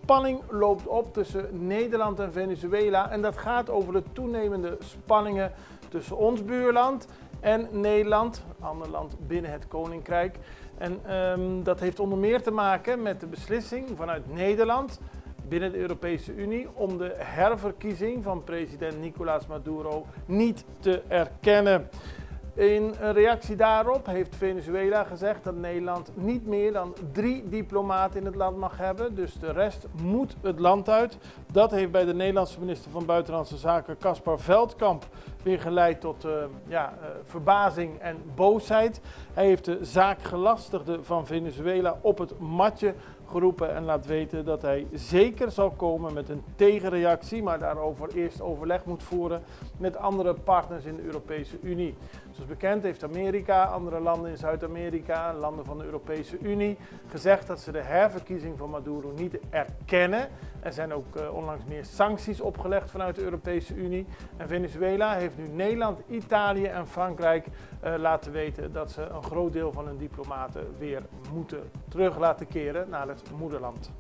spanning loopt op tussen Nederland en Venezuela en dat gaat over de toenemende spanningen tussen ons buurland en Nederland, een ander land binnen het Koninkrijk. En dat heeft onder meer te maken met de beslissing vanuit Nederland binnen de Europese Unie om de herverkiezing van president Nicolás Maduro niet te erkennen. In een reactie daarop heeft Venezuela gezegd dat Nederland niet meer dan 3 diplomaten in het land mag hebben. Dus de rest moet het land uit. Dat heeft bij de Nederlandse minister van Buitenlandse Zaken Caspar Veldkamp weer geleid tot verbazing en boosheid. Hij heeft de zaakgelastigde van Venezuela op het matje geroepen en laat weten dat hij zeker zal komen met een tegenreactie, maar daarover eerst overleg moet voeren met andere partners in de Europese Unie. Zoals bekend heeft Amerika, andere landen in Zuid-Amerika, landen van de Europese Unie gezegd dat ze de herverkiezing van Maduro niet erkennen. Er zijn ook onlangs meer sancties opgelegd vanuit de Europese Unie. En Venezuela heeft nu Nederland, Italië en Frankrijk laten weten dat ze een groot deel van hun diplomaten weer moeten terug laten keren naar het moederland.